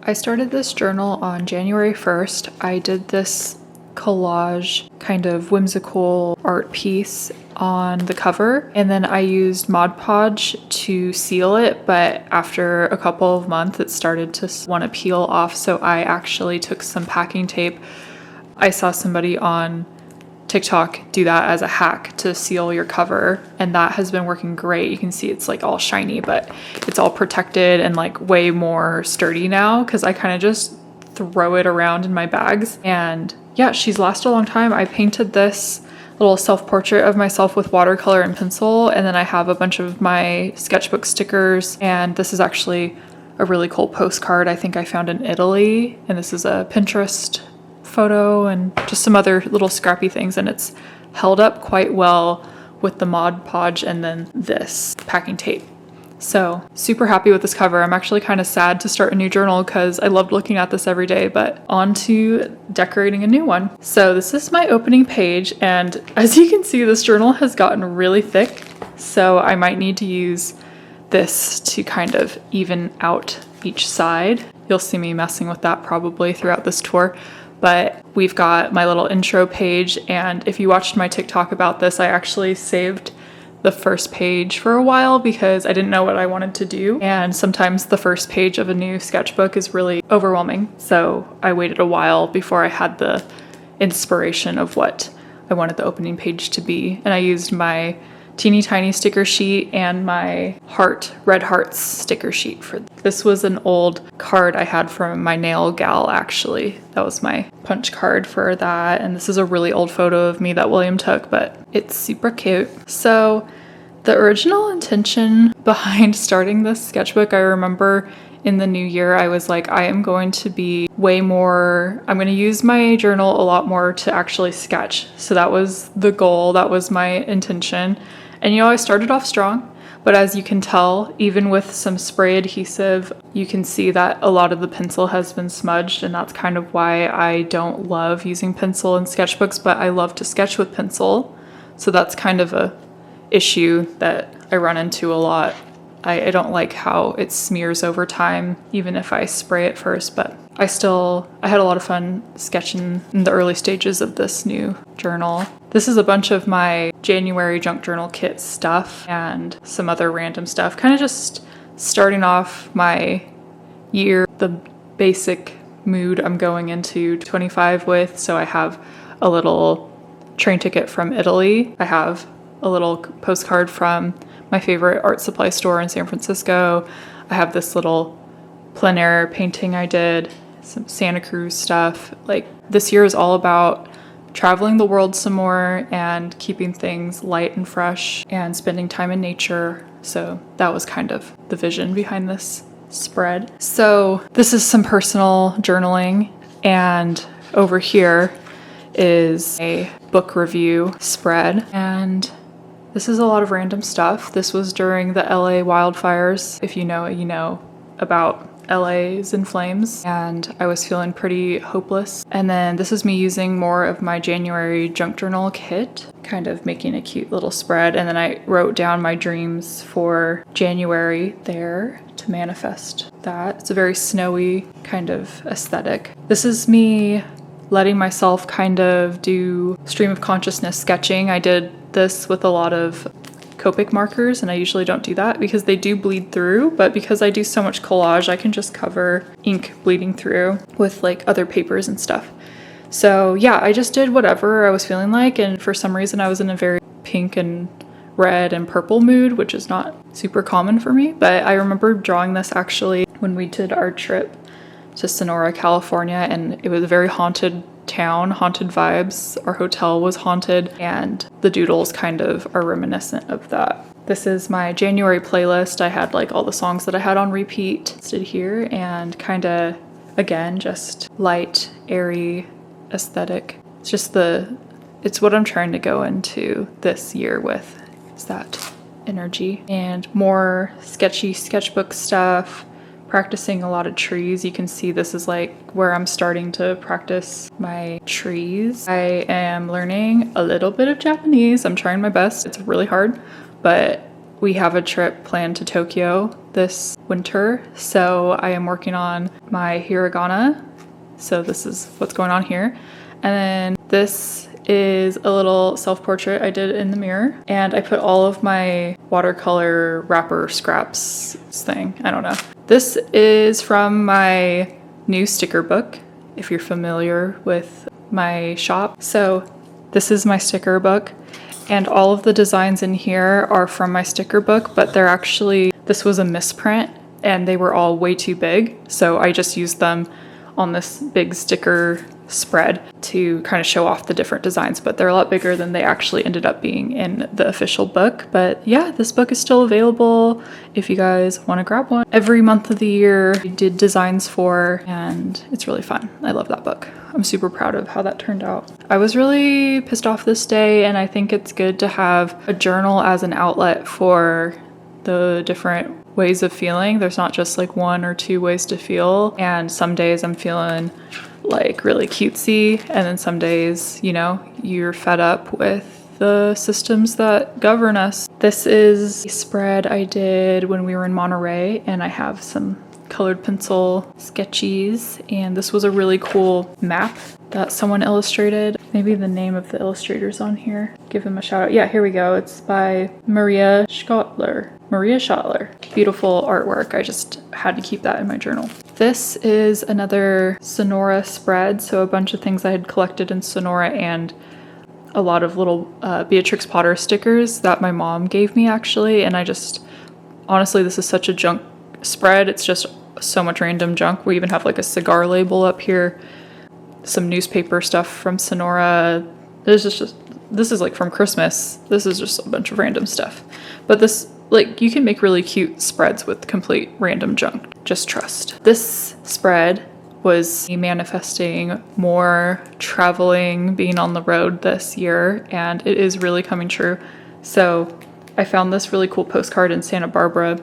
I started this journal on January 1st. I did this collage kind of whimsical art piece on the cover, and then I used Mod Podge to seal it, but after a couple of months it started to want to peel off, so I actually took some packing tape. I saw somebody on TikTok do that as a hack to seal your cover, and that has been working great. You can see it's like all shiny, but it's all protected and like way more sturdy now because I kind of just throw it around in my bags. And yeah, she's lasted a long time. I painted this little self-portrait of myself with watercolor and pencil, and then I have a bunch of my sketchbook stickers, and this is actually a really cool postcard I think I found in Italy, and this is a Pinterest photo and just some other little scrappy things, and it's held up quite well with the Mod Podge and then this packing tape. So super happy with this cover. I'm actually kind of sad to start a new journal because I loved looking at this every day, but on to decorating a new one. So this is my opening page, and as you can see, this journal has gotten really thick, so I might need to use this to kind of even out each side. You'll see me messing with that probably throughout this tour. But we've got my little intro page, and if you watched my TikTok about this, I actually saved the first page for a while because I didn't know what I wanted to do, and sometimes the first page of a new sketchbook is really overwhelming, so I waited a while before I had the inspiration of what I wanted the opening page to be, and I used my teeny tiny sticker sheet and my red hearts sticker sheet for this. Was an old card I had from my nail gal, actually. That was my punch card for that, and this is a really old photo of me that William took, but it's super cute. So the original intention behind starting this sketchbook, I remember in the new year I was like, I am going to be I'm going to use my journal a lot more to actually sketch. So that was the goal, that was my intention. And I started off strong, but as you can tell, even with some spray adhesive, you can see that a lot of the pencil has been smudged, and that's kind of why I don't love using pencil in sketchbooks, but I love to sketch with pencil. So that's kind of a issue that I run into a lot. I don't like how it smears over time, even if I spray it first, but I had a lot of fun sketching in the early stages of this new journal. This is a bunch of my January junk journal kit stuff and some other random stuff, kind of just starting off my year, the basic mood I'm going into 25 with. So I have a little train ticket from Italy. I have a little postcard from my favorite art supply store in San Francisco. I have this little plein air painting I did, some Santa Cruz stuff. Like, this year is all about traveling the world some more and keeping things light and fresh and spending time in nature. So that was kind of the vision behind this spread. So this is some personal journaling, and over here is a book review spread, and this is a lot of random stuff. This was during the LA wildfires. If you know it, you know about LA's in flames, and I was feeling pretty hopeless. And then this is me using more of my January junk journal kit, kind of making a cute little spread. And then I wrote down my dreams for January there to manifest that. It's a very snowy kind of aesthetic. This is me letting myself kind of do stream of consciousness sketching. I did this with a lot of Copic markers, and I usually don't do that because they do bleed through, but because I do so much collage, I can just cover ink bleeding through with like other papers and stuff. So yeah, I just did whatever I was feeling like, and for some reason I was in a very pink and red and purple mood, which is not super common for me, but I remember drawing this actually when we did our trip to Sonora, California, and it was a very haunted town, haunted vibes. Our hotel was haunted, and the doodles kind of are reminiscent of that. This is my January playlist. I had like all the songs that I had on repeat listed here, and kind of, again, just light, airy aesthetic. It's what I'm trying to go into this year with, is that energy. And more sketchy sketchbook stuff, practicing a lot of trees. You can see this is like where I'm starting to practice my trees. I am learning a little bit of Japanese. I'm trying my best. It's really hard, but we have a trip planned to Tokyo this winter, so I am working on my hiragana. So this is what's going on here. And then this is a little self-portrait I did in the mirror, and I put all of my watercolor wrapper scraps thing. I don't know. This is from my new sticker book, if you're familiar with my shop. So this is my sticker book, and all of the designs in here are from my sticker book, but they're actually, this was a misprint and they were all way too big. So I just used them on this big sticker spread to kind of show off the different designs, but they're a lot bigger than they actually ended up being in the official book. But yeah, this book is still available if you guys want to grab one. Every month of the year we did designs for, and it's really fun. I love that book. I'm super proud of how that turned out. I was really pissed off this day, and I think it's good to have a journal as an outlet for the different ways of feeling. There's not just like one or two ways to feel, and some days I'm feeling like really cutesy, and then some days, you know, you're fed up with the systems that govern us. This is a spread I did when we were in Monterey, and I have some colored pencil sketches, and this was a really cool map that someone illustrated. Maybe the name of the illustrator's on here. Give him a shout out. Yeah, here we go. It's by Maria Schottler. Beautiful artwork. I just had to keep that in my journal. This is another Sonora spread, so a bunch of things I had collected in Sonora and a lot of little Beatrix Potter stickers that my mom gave me actually, and I just, honestly, this is such a junk spread. It's just so much random junk. We even have like a cigar label up here, some newspaper stuff from Sonora. This is like from Christmas. This is just a bunch of random stuff. But this, like, you can make really cute spreads with complete random junk. Just trust. This spread was me manifesting more traveling, being on the road this year, and it is really coming true. So I found this really cool postcard in Santa Barbara,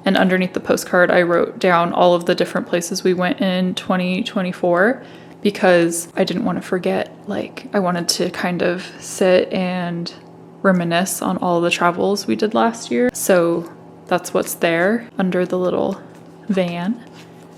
and underneath the postcard I wrote down all of the different places we went in 2024 because I didn't want to forget. Like, I wanted to kind of sit and reminisce on all the travels we did last year. So that's what's there under the little van.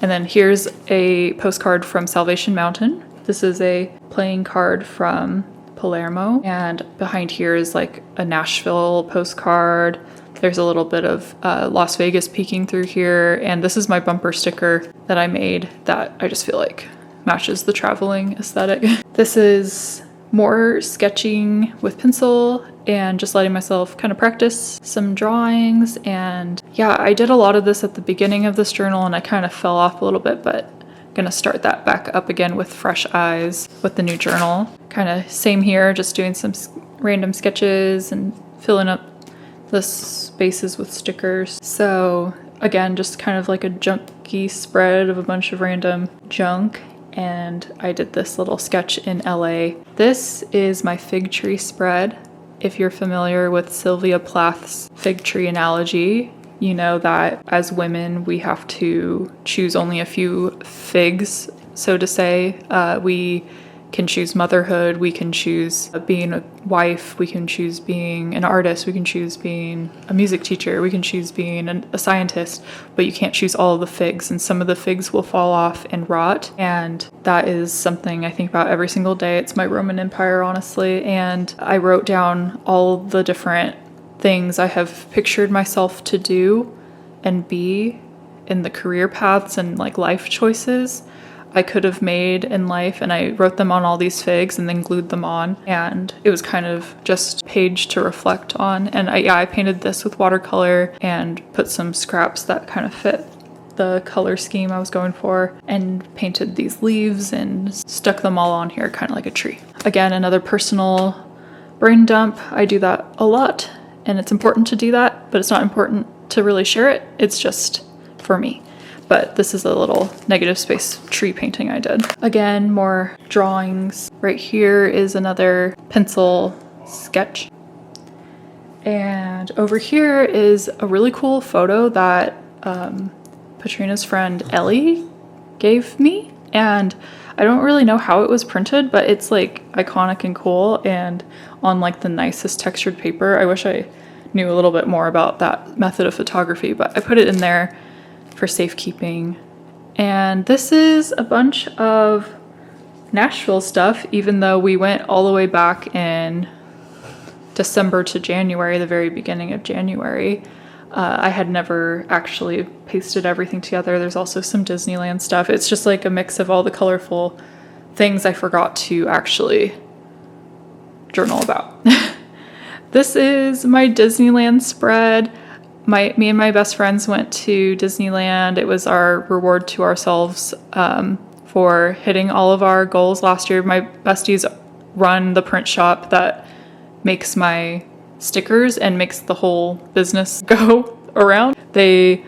And then here's a postcard from Salvation Mountain. This is a playing card from Palermo, and behind here is like a Nashville postcard. There's a little bit of Las Vegas peeking through here, and this is my bumper sticker that I made that I just feel like matches the traveling aesthetic. This is more sketching with pencil and just letting myself kind of practice some drawings. And yeah, I did a lot of this at the beginning of this journal and I kind of fell off a little bit, but I'm gonna start that back up again with fresh eyes with the new journal. Kind of same here, just doing some random sketches and filling up the spaces with stickers. So again, just kind of like a junky spread of a bunch of random junk. And I did this little sketch in LA. This is my fig tree spread. If you're familiar with Sylvia Plath's fig tree analogy, you know that as women, we have to choose only a few figs, so to say. We can choose motherhood, we can choose being a wife, we can choose being an artist, we can choose being a music teacher, we can choose being a scientist, but you can't choose all of the figs, and some of the figs will fall off and rot, and that is something I think about every single day. It's my Roman Empire, honestly, and I wrote down all the different things I have pictured myself to do and be in the career paths and like life choices I could have made in life, and I wrote them on all these figs and then glued them on, and it was kind of just a page to reflect on. And I painted this with watercolor and put some scraps that kind of fit the color scheme I was going for, and painted these leaves and stuck them all on here kind of like a tree. Again, another personal brain dump. I do that a lot and it's important to do that, but it's not important to really share it. It's just for me. But this is a little negative space tree painting I did. Again, more drawings. Right here is another pencil sketch. And over here is a really cool photo that Patrina's friend Ellie gave me. And I don't really know how it was printed, but it's like iconic and cool and on like the nicest textured paper. I wish I knew a little bit more about that method of photography, but I put it in there for safekeeping. And this is a bunch of Nashville stuff, even though we went all the way back in December to January, the very beginning of January. I had never actually pasted everything together. There's also some Disneyland stuff. It's just like a mix of all the colorful things I forgot to actually journal about. This is my Disneyland spread. Me and my best friends went to Disneyland. It was our reward to ourselves for hitting all of our goals last year. My besties run the print shop that makes my stickers and makes the whole business go around. They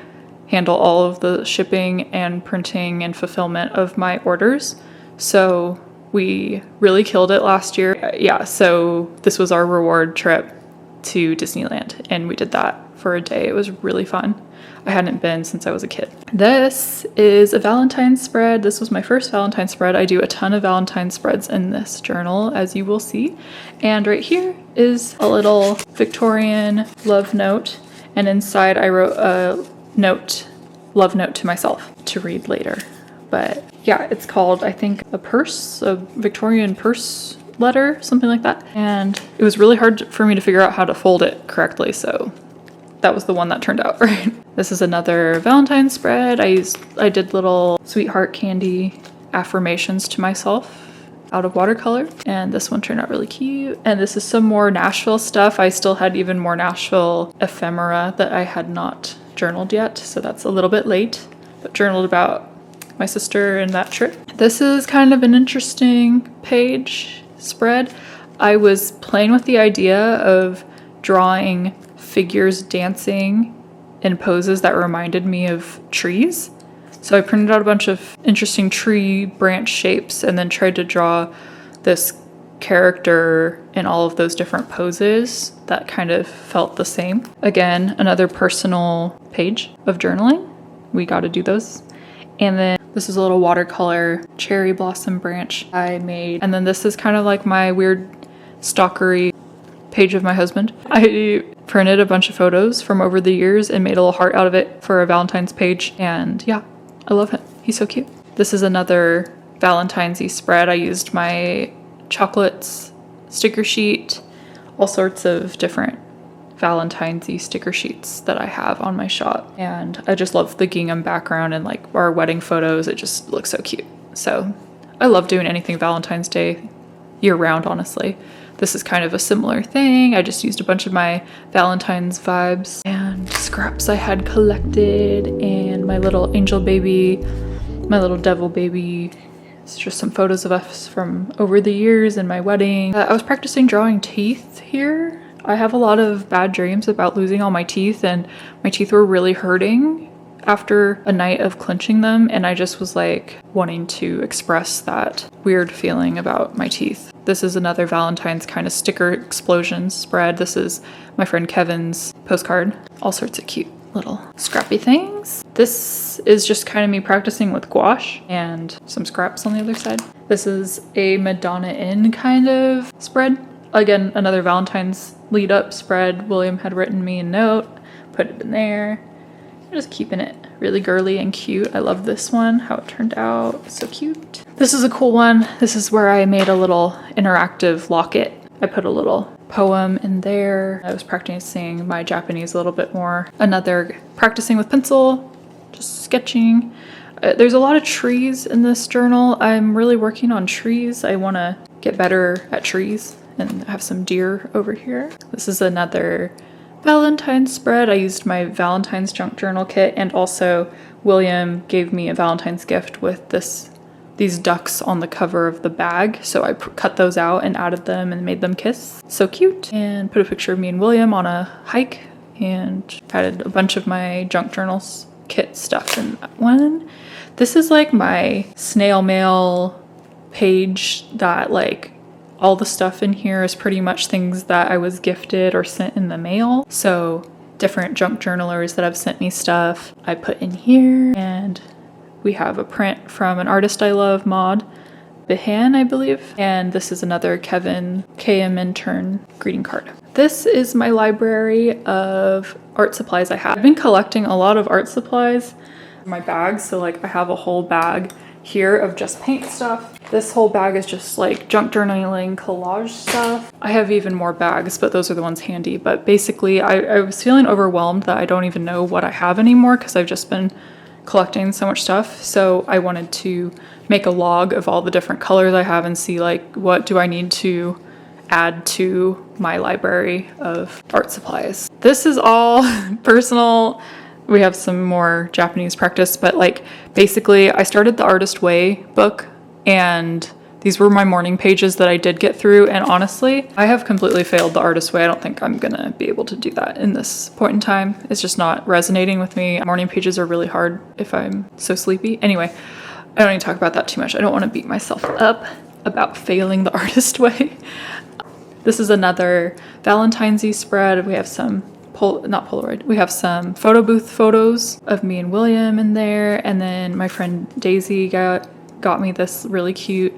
handle all of the shipping and printing and fulfillment of my orders. So we really killed it last year. Yeah, so this was our reward trip to Disneyland, and we did that for a day. It was really fun. I hadn't been since I was a kid. This is a Valentine's spread. This was my first Valentine's spread. I do a ton of Valentine's spreads in this journal, as you will see. And right here is a little Victorian love note. And inside I wrote a love note to myself to read later. But yeah, it's called, I think, a Victorian purse letter, something like that. And it was really hard for me to figure out how to fold it correctly, so that was the one that turned out right. This is another Valentine's spread. I did little sweetheart candy affirmations to myself out of watercolor, and this one turned out really cute. And this is some more Nashville stuff. I still had even more Nashville ephemera that I had not journaled yet, so that's a little bit late, but journaled about my sister and that trip. This is kind of an interesting page spread. I was playing with the idea of drawing figures dancing in poses that reminded me of trees. So I printed out a bunch of interesting tree branch shapes and then tried to draw this character in all of those different poses that kind of felt the same. Again, another personal page of journaling. We got to do those. And then this is a little watercolor cherry blossom branch I made. And then this is kind of like my weird stalkery page of my husband. I printed a bunch of photos from over the years and made a little heart out of it for a Valentine's page. And yeah, I love him. He's so cute. This is another Valentine's-y spread. I used my chocolates sticker sheet, all sorts of different Valentine's-y sticker sheets that I have on my shop. And I just love the gingham background and like our wedding photos. It just looks so cute. So I love doing anything Valentine's Day year round, honestly. This is kind of a similar thing. I just used a bunch of my Valentine's vibes and scraps I had collected, and my little angel baby, my little devil baby. It's just some photos of us from over the years and my wedding. I was practicing drawing teeth here. I have a lot of bad dreams about losing all my teeth, and my teeth were really hurting after a night of clenching them, and I just was like wanting to express that weird feeling about my teeth. This is another Valentine's kind of sticker explosion spread. This is my friend Kevin's postcard. All sorts of cute little scrappy things. This is just kind of me practicing with gouache and some scraps on the other side. This is a Madonna Inn kind of spread. Again, another Valentine's lead up spread. William had written me a note, put it in there. I'm just keeping it really girly and cute. I love this one, how it turned out. So cute. This is a cool one. This is where I made a little interactive locket. I put a little poem in there. I was practicing my Japanese a little bit more. Another practicing with pencil, just sketching. There's a lot of trees in this journal. I'm really working on trees. I want to get better at trees, and have some deer over here. This is another Valentine's spread. I used my Valentine's junk journal kit, and also William gave me a Valentine's gift with these ducks on the cover of the bag, so I cut those out and added them and made them kiss. So cute. And put a picture of me and William on a hike, and added a bunch of my junk journals kit stuff in that one. This is like my snail mail page that like all the stuff in here is pretty much things that I was gifted or sent in the mail. So different junk journalers that have sent me stuff I put in here. And we have a print from an artist I love, Maud Behan, I believe. And this is another Kevin KM intern greeting card. This is my library of art supplies I have. I've been collecting a lot of art supplies in my bags, so like I have a whole bag here of just paint stuff. This whole bag is just like junk journaling, collage stuff. I have even more bags, but those are the ones handy. But basically I was feeling overwhelmed that I don't even know what I have anymore because I've just been collecting so much stuff. So I wanted to make a log of all the different colors I have and see like what do I need to add to my library of art supplies. This is all personal. We have some more Japanese practice, but like basically I started the Artist Way book and these were my morning pages that I did get through, and honestly, I have completely failed the Artist Way. I don't think I'm gonna be able to do that in this point in time. It's just not resonating with me. Morning pages are really hard if I'm so sleepy. Anyway, I don't need to talk about that too much. I don't want to beat myself up about failing the Artist Way. This is another Valentine's-y spread. We have some not Polaroid. We have some photo booth photos of me and William in there, and then my friend Daisy got me this really cute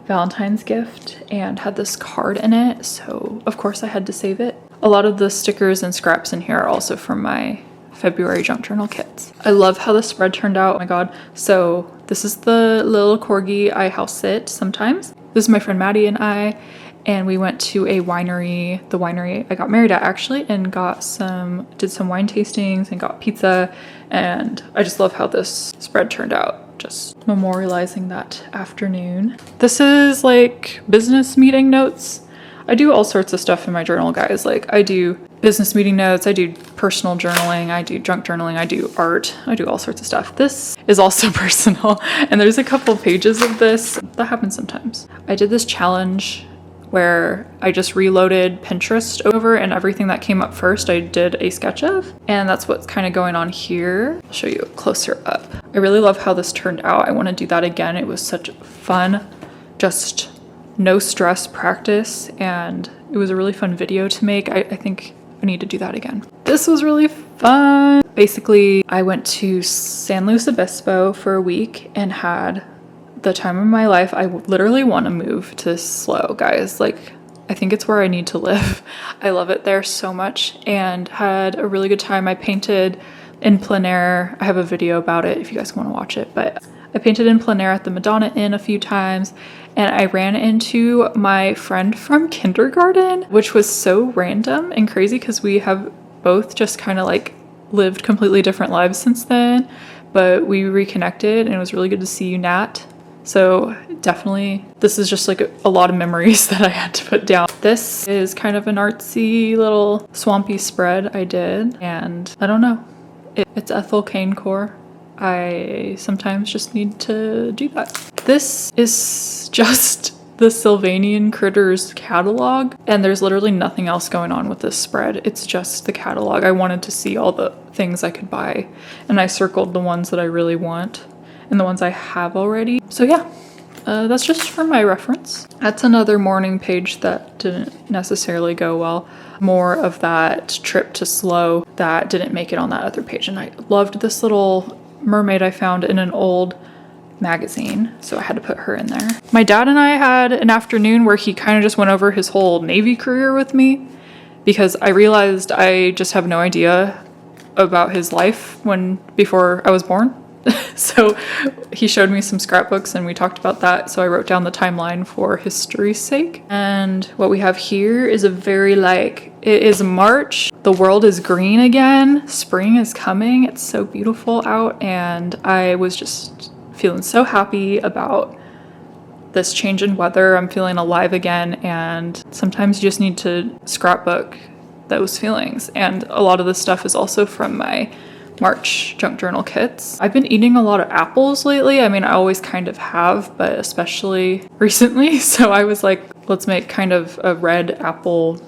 Valentine's gift and had this card in it, so of course I had to save it. A lot of the stickers and scraps in here are also from my February junk journal kits. I love how the spread turned out. Oh my god. So this is the little corgi I house sit sometimes. This is my friend Maddie and I, and we went to a winery, the winery I got married at actually, and did some wine tastings and got pizza, and I just love how this spread turned out. Just memorializing that afternoon. This is like business meeting notes. I do all sorts of stuff in my journal, guys. Like I do business meeting notes, I do personal journaling, I do junk journaling, I do art, I do all sorts of stuff. This is also personal, and there's a couple pages of this. That happens sometimes. I did this challenge where I just reloaded Pinterest over, and everything that came up first I did a sketch of, and that's what's kind of going on here. I'll show you closer up. I really love how this turned out. I want to do that again. It was such fun, just no stress practice, and it was a really fun video to make. I think I need to do that again. This was really fun. Basically, I went to San Luis Obispo for a week and had the time of my life. I literally want to move to SLO, guys. Like, I think it's where I need to live. I love it there so much and had a really good time. I painted in plein air. I have a video about it if you guys want to watch it, but I painted in plein air at the Madonna Inn a few times, and I ran into my friend from kindergarten, which was so random and crazy because we have both just kind of like lived completely different lives since then, but we reconnected and it was really good to see you, Nat. So definitely, this is just like a lot of memories that I had to put down. This is kind of an artsy little swampy spread I did, and I don't know. It's Ethel Canecore. I sometimes just need to do that. This is just the Sylvanian Critters catalog, and there's literally nothing else going on with this spread. It's just the catalog. I wanted to see all the things I could buy, and I circled the ones that I really want and the ones I have already. So yeah, that's just for my reference. That's another morning page that didn't necessarily go well. More of that trip to SLO that didn't make it on that other page. And I loved this little mermaid I found in an old magazine, so I had to put her in there. My dad and I had an afternoon where he kind of just went over his whole Navy career with me, because I realized I just have no idea about his life before I was born. So he showed me some scrapbooks and we talked about that. So I wrote down the timeline for history's sake. And what we have here is a very it is March. The world is green again. Spring is coming. It's so beautiful out. And I was just feeling so happy about this change in weather. I'm feeling alive again. And sometimes you just need to scrapbook those feelings. And a lot of this stuff is also from my March junk journal kits. I've been eating a lot of apples lately. I mean, I always kind of have, but especially recently. So I was like, let's make kind of a red apple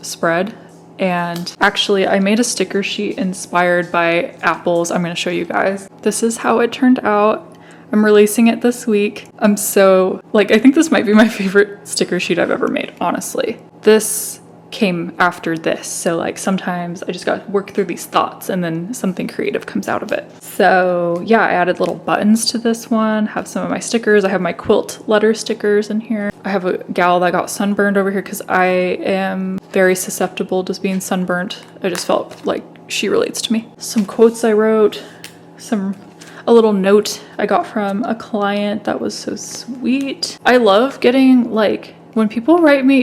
spread. And actually I made a sticker sheet inspired by apples. I'm going to show you guys. This is how it turned out. I'm releasing it this week. I'm so I think this might be my favorite sticker sheet I've ever made, honestly. This came after this, so sometimes I just got to work through these thoughts and then something creative comes out of it. So yeah, I added little buttons to this one, have some of my stickers. I have my quilt letter stickers in here. I have a gal that got sunburned over here because I am very susceptible to being sunburnt. I just felt like she relates to me. Some quotes I wrote, a little note I got from a client that was so sweet. I love getting like when people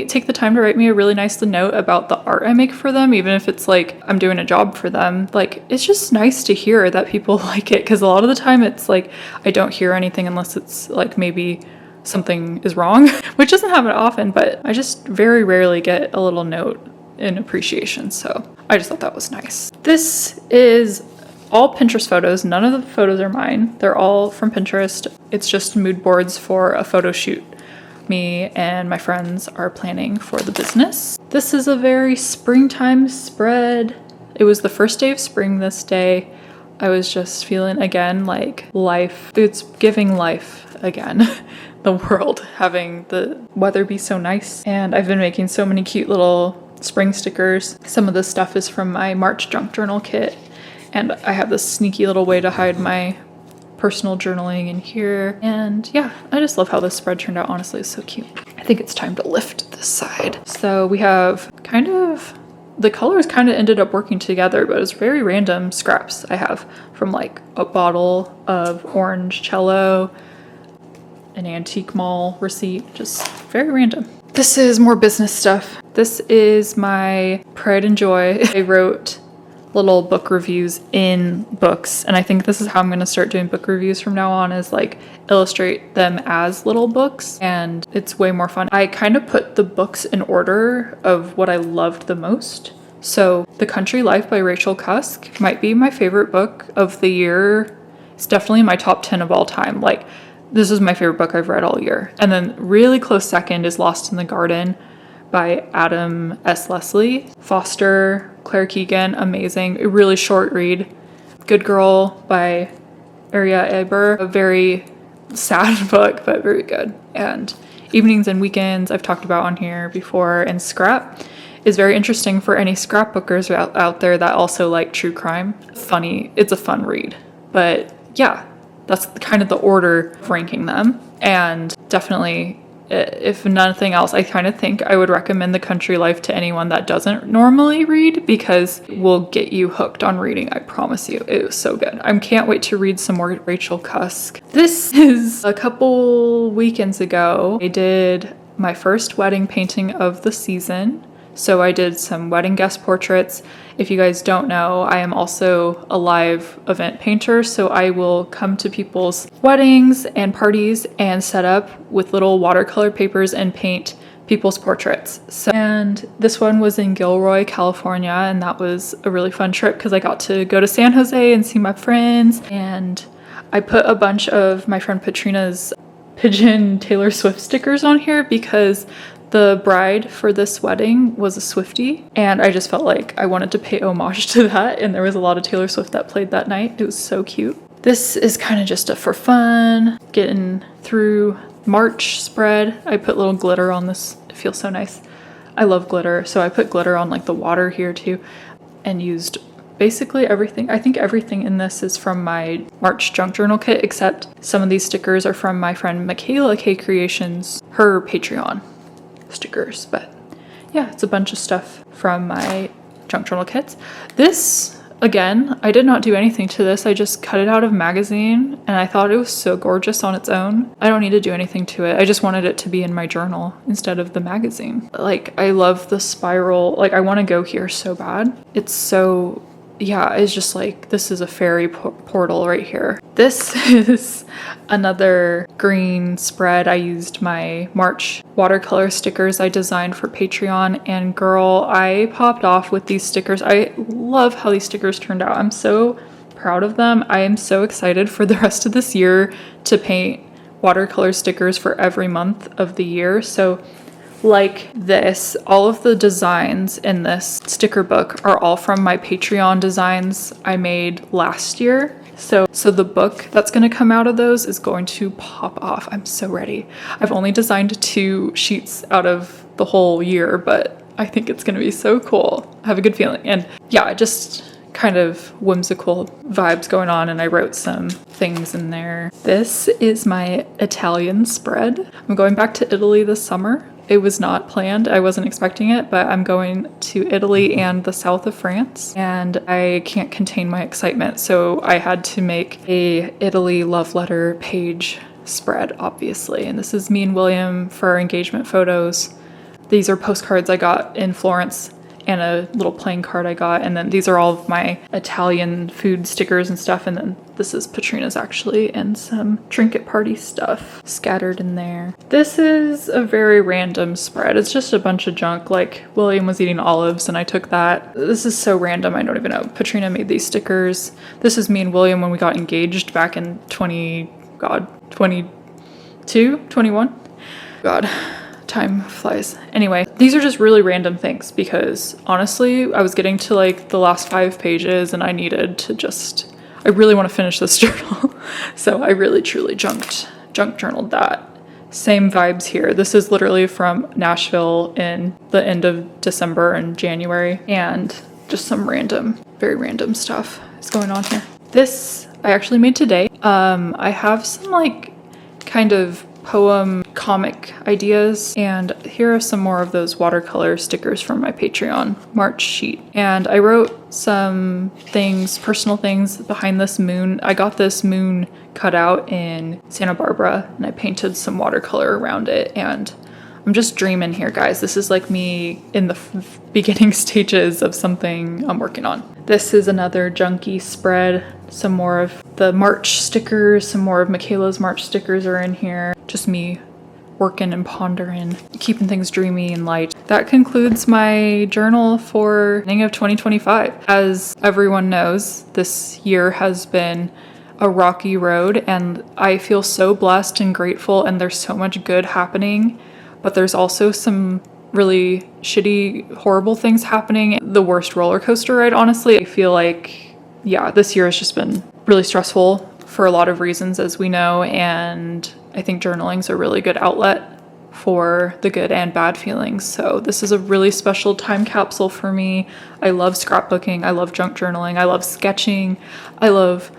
take the time to write me a really nice note about the art I make for them, even if it's like I'm doing a job for them. Like, it's just nice to hear that people like it, because a lot of the time it's like I don't hear anything unless it's like maybe something is wrong, which doesn't happen often, but I just very rarely get a little note in appreciation. So I just thought that was nice. This is all Pinterest photos. None of the photos are mine. They're all from Pinterest. It's just mood boards for a photo shoot me and my friends are planning for the business. This is a very springtime spread. It was the first day of spring this day. I was just feeling again like life. It's giving life again. The world, having the weather be so nice. And I've been making so many cute little spring stickers. Some of this stuff is from my March junk journal kit. And I have this sneaky little way to hide my personal journaling in here. And yeah, I just love how this spread turned out. Honestly, it's so cute. I think it's time to lift this side. So we have the colors kind of ended up working together, but it's very random scraps I have from like a bottle of orange cello, an antique mall receipt, just very random. This is more business stuff. This is my pride and joy. I wrote little book reviews in books, and I think this is how I'm going to start doing book reviews from now on, is like illustrate them as little books, and it's way more fun. I kind of put the books in order of what I loved the most. So The Country Life by Rachel Cusk might be my favorite book of the year. It's definitely in my top 10 of all time. Like, this is my favorite book I've read all year. And then really close second is Lost in the Garden by Adam S. Leslie. Foster, Claire Keegan, amazing. A really short read. Good Girl by Aria Eber. A very sad book, but very good. And Evenings and Weekends I've talked about on here before. And Scrap is very interesting for any scrapbookers out there that also like true crime. Funny. It's a fun read. But yeah, that's kind of the order of ranking them. And definitely, if nothing else, I kind of think I would recommend The Country Life to anyone that doesn't normally read, because it will get you hooked on reading. I promise you. It was so good. I can't wait to read some more Rachel Cusk. This is a couple weekends ago. I did my first wedding painting of the season. So I did some wedding guest portraits. If you guys don't know, I am also a live event painter, so I will come to people's weddings and parties and set up with little watercolor papers and paint people's portraits. And this one was in Gilroy, California, and that was a really fun trip because I got to go to San Jose and see my friends. And I put a bunch of my friend Patrina's Pigeon Taylor Swift stickers on here because the bride for this wedding was a Swiftie, and I just felt like I wanted to pay homage to that, and there was a lot of Taylor Swift that played that night. It was so cute. This is kind of just a for fun, getting through March spread. I put little glitter on this. It feels so nice. I love glitter, so I put glitter on like the water here too, and used basically everything. I think everything in this is from my March junk journal kit, except some of these stickers are from my friend Michaela K Creations, her Patreon stickers. But yeah, it's a bunch of stuff from my junk journal kits. This, again, I did not do anything to this. I just cut it out of magazine, and I thought it was so gorgeous on its own. I don't need to do anything to it. I just wanted it to be in my journal instead of the magazine. Like, I love the spiral. Like, I want to go here so bad. It's so, yeah, it's just like, this is a fairy portal right here. This is another green spread. I used my March watercolor stickers I designed for Patreon, and girl, I popped off with these stickers. I love how these stickers turned out. I'm so proud of them. I am so excited for the rest of this year to paint watercolor stickers for every month of the year. So like this, all of the designs in this sticker book are all from my Patreon designs I made last year. So the book that's going to come out of those is going to pop off. I'm so ready. I've only designed 2 sheets out of the whole year, but I think it's going to be so cool. I have a good feeling. And yeah, just kind of whimsical vibes going on, and I wrote some things in there. This is my Italian spread. I'm going back to Italy this summer. It was not planned. I wasn't expecting it, but I'm going to Italy and the south of France, and I can't contain my excitement. So I had to make a Italy love letter page spread, obviously. And this is me and William for our engagement photos. These are postcards I got in Florence and a little playing card I got. And then these are all of my Italian food stickers and stuff. And then this is Patrina's actually, and some trinket party stuff scattered in there. This is a very random spread. It's just a bunch of junk. Like William was eating olives and I took that. This is so random. I don't even know. Patrina made these stickers. This is me and William when we got engaged back in 22, 21. God. Time flies. Anyway, these are just really random things because honestly, I was getting to like the last 5 pages and I needed to I really want to finish this journal. So I really truly junk journaled that. Same vibes here. This is literally from Nashville in the end of December and January, and just some very random stuff is going on here. This I actually made today. I have some like kind of poem comic ideas, and here are some more of those watercolor stickers from my Patreon March sheet. And I wrote some things, personal things behind this moon. I got this moon cut out in Santa Barbara and I painted some watercolor around it, and I'm just dreaming here, guys. This is like me in the beginning stages of something I'm working on. This is another junky spread. Some more of the March stickers, some more of Michaela's March stickers are in here. Just me working and pondering, keeping things dreamy and light. That concludes my journal for the beginning of 2025. As everyone knows, this year has been a rocky road, and I feel so blessed and grateful, and there's so much good happening, but there's also some really shitty, horrible things happening. The worst roller coaster ride, honestly. I feel like, yeah, this year has just been really stressful for a lot of reasons, as we know, and I think journaling's a really good outlet for the good and bad feelings. So this is a really special time capsule for me. I love scrapbooking. I love junk journaling. I love sketching. I love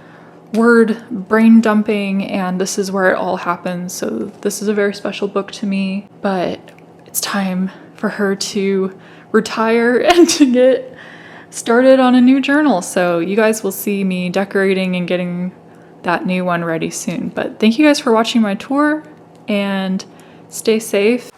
word brain dumping, and this is where it all happens. So this is a very special book to me, but it's time for her to retire and to get started on a new journal. So you guys will see me decorating and getting that new one ready soon. But thank you guys for watching my tour, and stay safe.